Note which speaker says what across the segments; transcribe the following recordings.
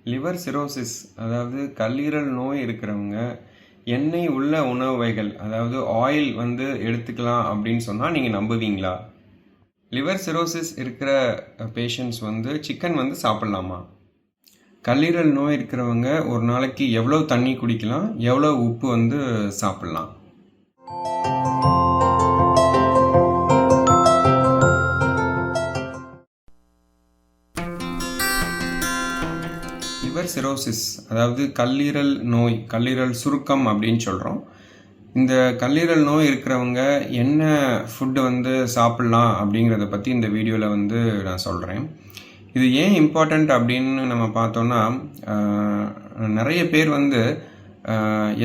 Speaker 1: Liver cirrhosis அதாவது கல்லீரல் நோய் இருக்கிறவங்க எண்ணெய் உள்ள உணவு வகைகள் அதாவது ஆயில் எடுத்துக்கலாம் அப்படின்னு சொன்னால் நீங்கள் நம்புவீங்களா? லிவர் சிரோசிஸ் இருக்கிற பேஷண்ட்ஸ் சிக்கன் சாப்பிட்லாமா? கல்லீரல் நோய் இருக்கிறவங்க ஒரு நாளைக்கு எவ்வளோ தண்ணி குடிக்கலாம், எவ்வளோ உப்பு சாப்பிட்லாம்? லிவர் சிரோசிஸ் அதாவது கல்லீரல் நோய், கல்லீரல் சுருக்கம் அப்படின்னு சொல்கிறோம். இந்த கல்லீரல் நோய் இருக்கிறவங்க என்ன ஃபுட்டு சாப்பிட்லாம் அப்படிங்கிறத பற்றி இந்த வீடியோவில் நான் சொல்கிறேன். இது ஏன் இம்பார்ட்டண்ட் அப்படின்னு நம்ம பார்த்தோன்னா, நிறைய பேர்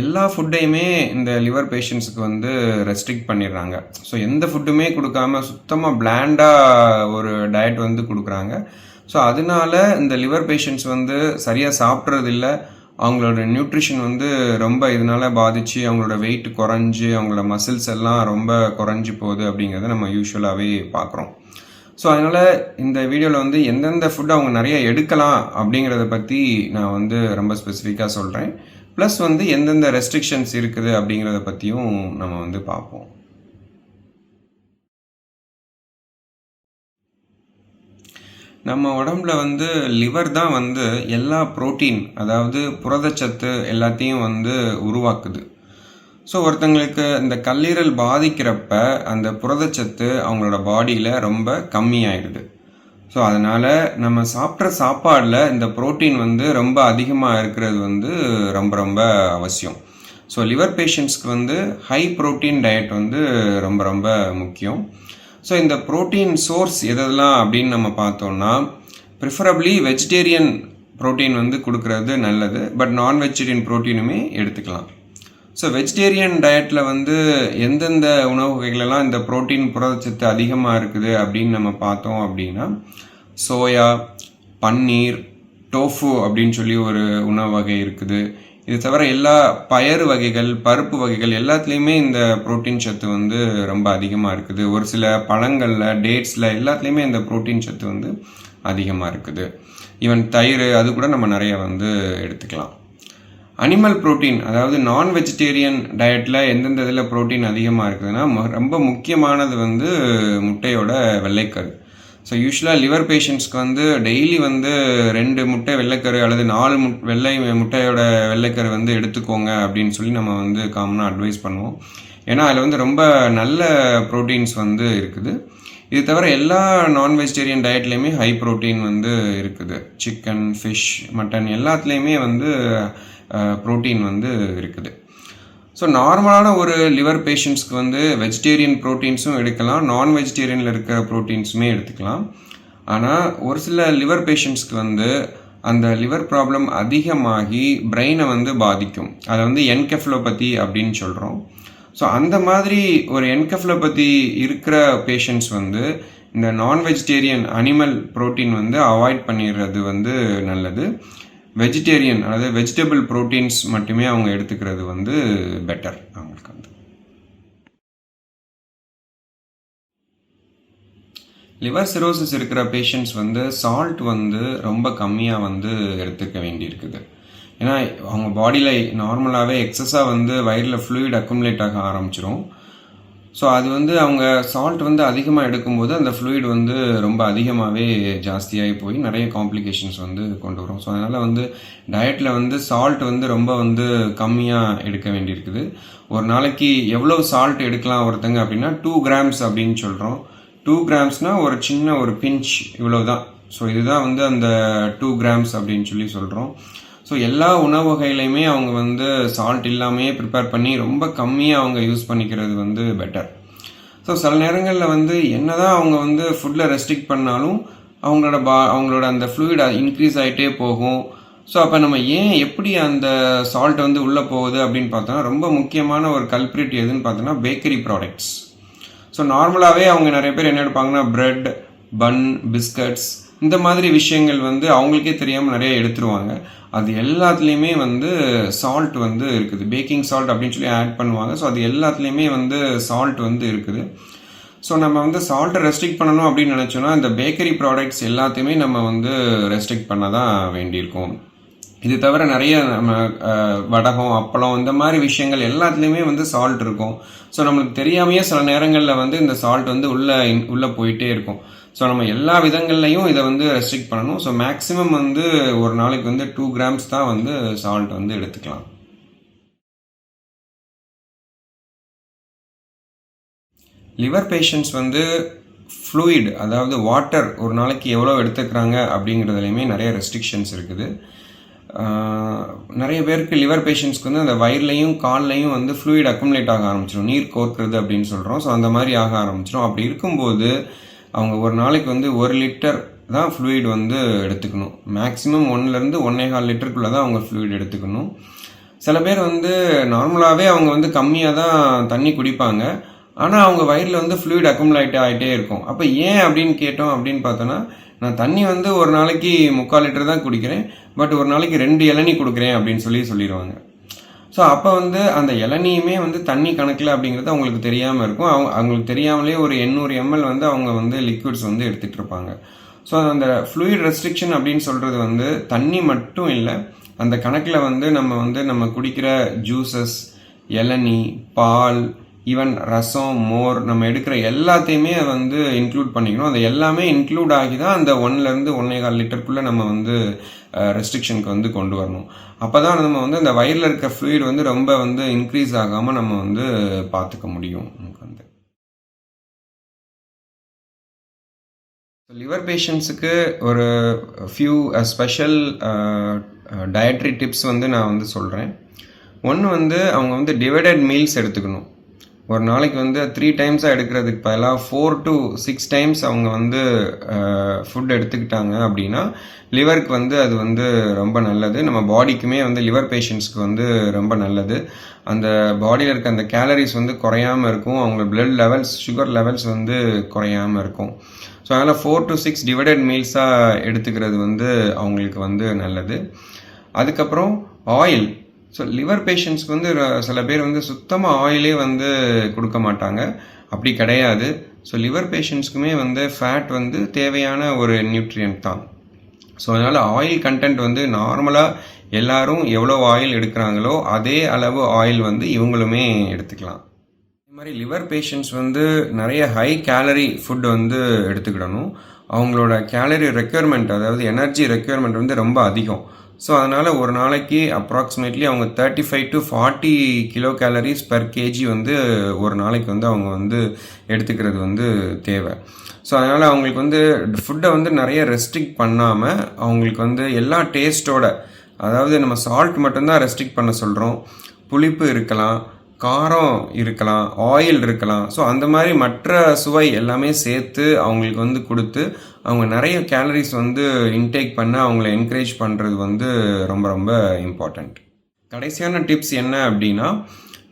Speaker 1: எல்லா ஃபுட்டையுமே இந்த லிவர் பேஷண்ட்ஸுக்கு ரெஸ்ட்ரிக்ட் பண்ணிடுறாங்க. ஸோ எந்த ஃபுட்டுமே கொடுக்காம சுத்தமாக பிளாண்டாக ஒரு டயட் கொடுக்குறாங்க. ஸோ அதனால இந்த லிவர் பேஷண்ட்ஸ் சரியாக சாப்பிட்றதில்ல, அவங்களோட நியூட்ரிஷன் ரொம்ப இதனால் பாதித்து அவங்களோட வெயிட் குறைஞ்சி அவங்களோட மசில்ஸ் எல்லாம் ரொம்ப குறைஞ்சி போகுது அப்படிங்கிறத நம்ம யூஸ்வலாகவே பார்க்குறோம். ஸோ அதனால் இந்த வீடியோவில் எந்தெந்த ஃபுட் அவங்க நிறைய எடுக்கலாம் அப்படிங்கிறத பற்றி நான் ரொம்ப ஸ்பெசிஃபிக்காக சொல்கிறேன். ப்ளஸ் எந்தெந்த ரெஸ்ட்ரிக்ஷன்ஸ் இருக்குது அப்படிங்கிறத பற்றியும் நம்ம பார்ப்போம். நம்ம உடம்புல லிவர் தான் எல்லா புரோட்டீன் அதாவது புரதச்சத்து எல்லாத்தையும் உருவாக்குது. ஸோ ஒருத்தங்களுக்கு இந்த கல்லீரல் பாதிக்கிறப்ப அந்த புரதச்சத்து அவங்களோட பாடியில் ரொம்ப கம்மியாயிடுது. ஸோ அதனால் நம்ம சாப்பிட்ற சாப்பாடில் இந்த புரோட்டீன் ரொம்ப அதிகமாக இருக்கிறது ரொம்ப ரொம்ப அவசியம். ஸோ லிவர் பேஷண்ட்ஸ்க்கு ஹை புரோட்டீன் டயட் ரொம்ப ரொம்ப முக்கியம். ஸோ இந்த ப்ரோட்டீன் சோர்ஸ் எதெல்லாம் அப்படின்னு நம்ம பார்த்தோம்னா, ப்ரிஃபரபிளி வெஜிடேரியன் ப்ரோட்டீன் கொடுக்கறது நல்லது. பட் நான் வெஜிடேரியன் ப்ரோட்டீனுமே எடுத்துக்கலாம். ஸோ வெஜிடேரியன் டயட்டில் எந்தெந்த உணவு வகைகளெல்லாம் இந்த ப்ரோட்டீன் புரதச்சத்து அதிகமாக இருக்குது அப்படின்னு நம்ம பார்த்தோம் அப்படின்னா, சோயா, பன்னீர், டோஃபு அப்படின்னு சொல்லி ஒரு உணவு வகை இருக்குது. இது தவிர எல்லா பயறு வகைகள், பருப்பு வகைகள் எல்லாத்துலேயுமே இந்த புரோட்டீன் சத்து ரொம்ப அதிகமாக இருக்குது. ஒரு சில பழங்களில், டேட்ஸில் எல்லாத்துலேயுமே இந்த புரோட்டீன் சத்து அதிகமாக இருக்குது. ஈவன் தயிர் அது கூட நம்ம நிறைய எடுத்துக்கலாம். அனிமல் புரோட்டீன் அதாவது நான் வெஜிடேரியன் டயட்டில் எந்தெந்த இதில் புரோட்டீன் அதிகமாக இருக்குதுன்னா, ரொம்ப முக்கியமானது முட்டையோட வெள்ளைக்கரு. ஸோ யூஸ்வலாக லிவர் பேஷண்ட்ஸ்க்கு டெய்லி 2 முட்டை வெள்ளைக்கரு அல்லது 4 முட்டையோட வெள்ளைக்கரு எடுத்துக்கோங்க அப்படின்னு சொல்லி நம்ம காமனாக அட்வைஸ் பண்ணுவோம். ஏன்னா அதில் ரொம்ப நல்ல ப்ரோட்டீன்ஸ் இருக்குது. இது தவிர எல்லா நான் வெஜிடேரியன் டயட்லேயுமே ஹை ப்ரோட்டீன் இருக்குது. சிக்கன், ஃபிஷ், மட்டன் எல்லாத்துலேயுமே ப்ரோட்டீன் இருக்குது. ஸோ நார்மலான ஒரு லிவர் பேஷண்ட்ஸ்க்கு வெஜிடேரியன் ப்ரோட்டீன்ஸும் எடுக்கலாம், நான் வெஜிடேரியனில் இருக்கிற ப்ரோட்டீன்ஸுமே எடுத்துக்கலாம். ஆனால் ஒரு சில லிவர் பேஷண்ட்ஸ்க்கு அந்த லிவர் ப்ராப்ளம் அதிகமாகி பிரெயினை பாதிக்கும். அதை என்கெஃபலோபதி அப்படின்னு சொல்கிறோம். ஸோ அந்த மாதிரி ஒரு என்கெஃபலோபதி இருக்கிற பேஷண்ட்ஸ் இந்த நான் வெஜிடேரியன் அனிமல் ப்ரோட்டீன் அவாய்ட் பண்ணிடுறது நல்லது. வெஜிடேரியன் அதாவது வெஜிடபிள் ப்ரோட்டீன்ஸ் மட்டுமே அவங்க எடுத்துக்கிறது பெட்டர் அவங்களுக்கு. லிவர் சிரோசிஸ் இருக்கிற பேஷண்ட்ஸ் சால்ட் ரொம்ப கம்மியாக எடுத்துக்க வேண்டியிருக்குது. ஏன்னா அவங்க பாடியில் நார்மலாகவே எக்ஸஸாக வயிறில் ஃப்ளூயிட் அக்குமுலேட் ஆக ஆரம்பிச்சிடும். ஸோ அது அவங்க சால்ட் அதிகமாக எடுக்கும்போது அந்த ஃப்ளூயிட் ரொம்ப அதிகமாகவே ஜாஸ்தியாகி போய் நிறைய காம்ப்ளிகேஷன்ஸ் கொண்டு வரும். ஸோ அதனால் டயட்டில் சால்ட் ரொம்ப கம்மியாக எடுக்க வேண்டியிருக்குது. ஒரு நாளைக்கு எவ்வளோ சால்ட் எடுக்கலாம் ஒருத்தங்க அப்படின்னா 2 grams அப்படின்னு சொல்கிறோம். 2 gramsனால் ஒரு சின்ன ஒரு பிஞ்ச் இவ்வளோ தான். ஸோ இதுதான் அந்த 2 grams அப்படின்னு சொல்லி சொல்கிறோம். ஸோ எல்லா உணவு வகையிலையுமே அவங்க சால்ட் இல்லாமையே ப்ரிப்பேர் பண்ணி ரொம்ப கம்மியாக அவங்க யூஸ் பண்ணிக்கிறது பெட்டர். ஸோ சில நேரங்களில் என்னதான் அவங்க ஃபுட்டில் ரெஸ்ட்ரிக்ட் பண்ணாலும் அவங்களோட அந்த ஃப்ளூயிட் இன்க்ரீஸ் ஆகிட்டே போகும். ஸோ அப்போ நம்ம எப்படி அந்த சால்ட் உள்ளே போகுது அப்படின்னு பார்த்தோன்னா, ரொம்ப முக்கியமான ஒரு கல்ப்ரிட் எதுன்னு பார்த்தோன்னா பேக்கரி ப்ராடக்ட்ஸ். ஸோ நார்மலாகவே அவங்க நிறைய பேர் என்ன எடுப்பாங்கன்னா பிரெட், பன், பிஸ்கட்ஸ் இந்த மாதிரி விஷயங்கள் அவங்களுக்கே தெரியாமல் நிறைய எடுத்துருவாங்க. அது எல்லாத்துலேயுமே சால்ட் இருக்குது. பேக்கிங் சால்ட் அப்படின்னு சொல்லி ஆட் பண்ணுவாங்க. ஸோ அது எல்லாத்துலேயுமே சால்ட் இருக்குது. ஸோ நம்ம சால்ட்டை ரெஸ்ட்ரிக்ட் பண்ணணும் அப்படின்னு நினச்சோன்னா இந்த பேக்கரி ப்ராடக்ட்ஸ் எல்லாத்தையுமே நம்ம ரெஸ்ட்ரிக்ட் பண்ண தான் வேண்டியிருக்கோம். இது தவிர நிறைய நம்ம வடகம், அப்பளம் இந்த மாதிரி விஷயங்கள் எல்லாத்துலேயுமே வந்து சால்ட் இருக்கும். ஸோ நம்மளுக்கு தெரியாமையே சில நேரங்களில் வந்து இந்த சால்ட் வந்து உள்ளே போயிட்டே இருக்கும். ஸோ நம்ம எல்லா விதங்கள்லையும் இதை வந்து ரெஸ்ட்ரிக்ட் பண்ணணும். ஸோ மேக்ஸிமம் வந்து ஒரு நாளைக்கு வந்து 2 கிராம்ஸ் தான் வந்து சால்ட் வந்து எடுத்துக்கலாம். லிவர் பேஷண்ட்ஸ் வந்து ஃப்ளூயிட், அதாவது வாட்டர் ஒரு நாளைக்கு எவ்வளோ எடுத்துக்கிறாங்க அப்படிங்கிறதுலையுமே நிறைய ரெஸ்ட்ரிக்ஷன்ஸ் இருக்குது. நிறைய பேருக்கு லிவர் பேஷண்ட்ஸ்க்கு வந்து அந்த வயிறுலையும் கால்லையும் வந்து ஃப்ளூயிட் அக்குமுலேட் ஆக ஆரம்பிச்சிடும், நீர் கோர்க்கிறது அப்படின்னு சொல்கிறோம். ஸோ அந்த மாதிரி ஆக ஆரம்பிச்சிடும். அப்படி இருக்கும்போது அவங்க ஒரு நாளைக்கு வந்து 1 லிட்டர் தான் ஃப்ளூயிட் வந்து எடுத்துக்கணும். மேக்ஸிமம் 1லேருந்து 1.25 லிட்டருக்குள்ளே தான் அவங்க ஃப்ளூயிட் எடுத்துக்கணும். சில பேர் வந்து நார்மலாகவே அவங்க வந்து கம்மியாக தான் தண்ணி குடிப்பாங்க, ஆனால் அவங்க வயிறில் வந்து ஃப்ளூயிட் அக்குமுலேட் ஆகிட்டே இருக்கும். அப்போ ஏன் அப்படின்னு கேட்டோம் அப்படின்னு பார்த்தோன்னா, நான் தண்ணி வந்து ஒரு நாளைக்கு 3/4 லிட்டர் தான் குடிக்கிறேன், பட் ஒரு நாளைக்கு 2 இளநீ கொடுக்குறேன் அப்படின்னு சொல்லிடுவாங்க. ஸோ அப்போ வந்து அந்த இளநியுமே வந்து தண்ணி கணக்கில் அப்படிங்கிறது அவங்களுக்கு தெரியாமல் இருக்கும். அவங்களுக்கு தெரியாமலே ஒரு 800 ml வந்து அவங்க வந்து லிக்விட்ஸ் வந்து எடுத்துகிட்டு இருப்பாங்க. ஸோ அந்த ஃப்ளூயிட் ரெஸ்ட்ரிக்ஷன் அப்படின்னு சொல்கிறது வந்து தண்ணி மட்டும் இல்லை, அந்த கணக்கில் வந்து நம்ம குடிக்கிற ஜூஸஸ், இளநீ, பால், ஈவன் ரசம், மோர், நம்ம எடுக்கிற எல்லாத்தையுமே வந்து இன்க்ளூட் பண்ணிக்கணும். அது எல்லாமே இன்க்ளூட் ஆகி தான் அந்த 1லேருந்து 1.25 லிட்டருக்குள்ளே நம்ம வந்து ரெஸ்ட்ரிக்ஷனுக்கு வந்து கொண்டு வரணும். அப்போ தான் நம்ம வந்து அந்த வயிறில் இருக்க ஃப்ளூயிட் வந்து ரொம்ப வந்து இன்க்ரீஸ் ஆகாமல் நம்ம வந்து பார்த்துக்க முடியும். நமக்கு வந்து லிவர் பேஷண்ட்ஸுக்கு ஒரு ஃபியூ ஸ்பெஷல் டயட்ரி டிப்ஸ் வந்து நான் வந்து சொல்கிறேன். ஒன்று வந்து அவங்க வந்து டிவைடட் மீல்ஸ் எடுத்துக்கணும். ஒரு நாளைக்கு வந்து 3 டைம்ஸாக எடுக்கிறதுக்கு பதிலாக 4 to 6 டைம்ஸ் அவங்க வந்து ஃபுட் எடுத்துக்கிட்டாங்க அப்படின்னா லிவருக்கு வந்து அது வந்து ரொம்ப நல்லது. நம்ம பாடிக்குமே வந்து லிவர் பேஷண்ட்ஸ்க்கு வந்து ரொம்ப நல்லது. அந்த பாடியில் இருக்க அந்த கேலரிஸ் வந்து குறையாமல் இருக்கும், அவங்க பிளட் லெவல்ஸ், சுகர் லெவல்ஸ் வந்து குறையாமல் இருக்கும். ஸோ அதனால் 4 to 6 டிவைடட் மீல்ஸாக எடுத்துக்கிறது வந்து அவங்களுக்கு வந்து நல்லது. அதுக்கப்புறம் ஆயில். ஸோ லிவர் பேஷண்ட்ஸ்க்கு வந்து சில பேர் வந்து சுத்தமாக ஆயிலே வந்து கொடுக்க மாட்டாங்க, அப்படி கிடையாது. ஸோ லிவர் பேஷண்ட்ஸ்க்குமே வந்து ஃபேட் வந்து தேவையான ஒரு நியூட்ரியன்ட் தான். ஸோ அதனால் ஆயில் கண்டென்ட் வந்து நார்மலாக எல்லாரும் எவ்வளோ ஆயில் எடுக்கிறாங்களோ அதே அளவு ஆயில் வந்து இவங்களுமே எடுத்துக்கலாம். இது மாதிரி லிவர் பேஷண்ட்ஸ் வந்து நிறைய ஹை கேலரி ஃபுட் வந்து எடுத்துக்கிடணும். அவங்களோட கேலரி ரெக்யர்மெண்ட், அதாவது எனர்ஜி ரெக்யர்மெண்ட் வந்து ரொம்ப அதிகம். ஸோ அதனால் ஒரு நாளைக்கு அப்ராக்சிமேட்லி அவங்க 35 to 40 kilo calories per KG வந்து ஒரு நாளைக்கு வந்து அவங்க வந்து எடுத்துக்கிறது வந்து தேவை. ஸோ அதனால் அவங்களுக்கு வந்து ஃபுட்டை வந்து நிறைய ரெஸ்ட்ரிக்ட் பண்ணாமல் அவங்களுக்கு வந்து எல்லா டேஸ்ட்டோட, அதாவது நம்ம சால்ட் மட்டும்தான் ரெஸ்ட்ரிக்ட் பண்ண சொல்கிறோம், புளிப்பு இருக்கலாம், காரம் இருக்கலாம், ஆயில் இருக்கலாம். ஸோ அந்த மாதிரி மற்ற சுவை எல்லாமே சேர்த்து அவங்களுக்கு வந்து கொடுத்து அவங்க நிறைய கேலரிஸ் வந்து இன்டேக் பண்ண அவங்கள என்கரேஜ் பண்ணுறது வந்து ரொம்ப ரொம்ப இம்பார்ட்டண்ட். கடைசியான டிப்ஸ் என்ன அப்படின்னா,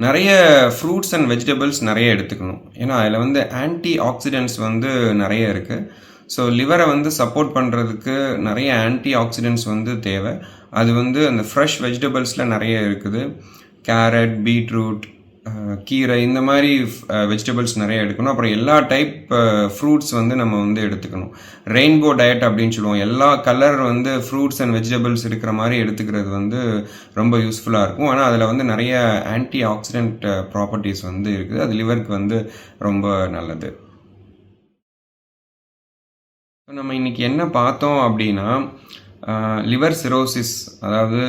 Speaker 1: நிறைய ஃப்ரூட்ஸ் அண்ட் வெஜிடபிள்ஸ் நிறைய எடுத்துக்கணும். ஏன்னா அதில் வந்து ஆன்டி ஆக்சிடென்ட்ஸ் வந்து நிறைய இருக்குது. ஸோ லிவரை வந்து சப்போர்ட் பண்ணுறதுக்கு நிறைய ஆன்டி ஆக்சிடென்ட்ஸ் வந்து தேவை. அது வந்து அந்த ஃப்ரெஷ் வெஜிடபிள்ஸில் நிறைய இருக்குது. கேரட், பீட்ரூட், கீரை, இந்த மாதிரி வெஜிடபிள்ஸ் நிறைய எடுக்கணும். அப்புறம் எல்லா டைப் ஃப்ரூட்ஸ் வந்து நம்ம வந்து எடுத்துக்கணும். ரெயின்போ டயட் அப்படின்னு சொல்லுவோம். எல்லா கலர் வந்து ஃப்ரூட்ஸ் அண்ட் வெஜிடபிள்ஸ் இருக்கிற மாதிரி எடுத்துக்கிறது வந்து ரொம்ப யூஸ்ஃபுல்லாக இருக்கும். ஆனால் அதில் வந்து நிறைய ஆன்டி ஆக்சிடென்ட் ப்ராப்பர்ட்டிஸ் வந்து இருக்குது. அது லிவருக்கு வந்து ரொம்ப நல்லது. நம்ம இன்றைக்கி என்ன பார்த்தோம் அப்படின்னா, லிவர் சிரோசிஸ், அதாவது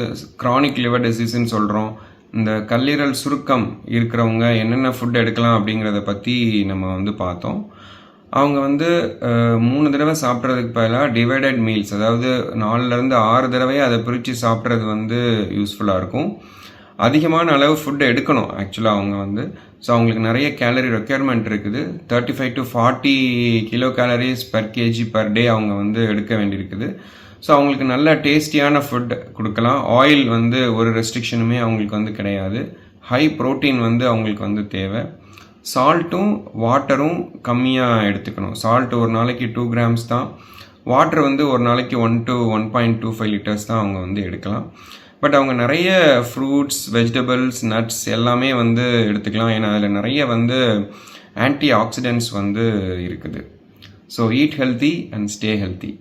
Speaker 1: க்ரானிக் லிவர் டிசீஸ்ன்னு சொல்கிறோம். இந்த கல்லீரல் சுருக்கம் இருக்கிறவங்க என்னென்ன ஃபுட் எடுக்கலாம் அப்படிங்கிறத பற்றி நம்ம வந்து பார்த்தோம். அவங்க வந்து 3 தடவை சாப்பிட்றதுக்கு பதிலாக டிவைடட் மீல்ஸ், அதாவது 4லேருந்து 6 தடவையை அதை பிரித்து சாப்பிட்றது வந்து யூஸ்ஃபுல்லாக இருக்கும். அதிகமான அளவு ஃபுட்டு எடுக்கணும் ஆக்சுவலாக அவங்க வந்து. ஸோ அவங்களுக்கு நிறைய கேலரி ரெக்யர்மெண்ட் இருக்குது. 35 to 40 kilo calories per KG per day அவங்க வந்து எடுக்க வேண்டியிருக்குது. ஸோ அவங்களுக்கு நல்ல டேஸ்டியான ஃபுட் கொடுக்கலாம். ஆயில் வந்து ஒரு ரெஸ்ட்ரிக்ஷனுமே அவங்களுக்கு வந்து கிடையாது. ஹை ப்ரோட்டீன் வந்து அவங்களுக்கு வந்து தேவை. சால்ட்டும் வாட்டரும் கம்மியாக எடுத்துக்கணும். சால்ட் ஒரு நாளைக்கு 2 கிராம்ஸ் தான். வாட்டர் வந்து ஒரு நாளைக்கு 1 to 1.25 லிட்டர்ஸ் தான் அவங்க வந்து எடுக்கலாம். பட் அவங்க நிறைய ஃப்ரூட்ஸ், வெஜிடபிள்ஸ், நட்ஸ் எல்லாமே வந்து எடுத்துக்கலாம். ஏன்னா அதில் நிறைய வந்து ஆன்டி ஆக்சிடென்ட்ஸ் வந்து இருக்குது. So eat healthy and stay healthy.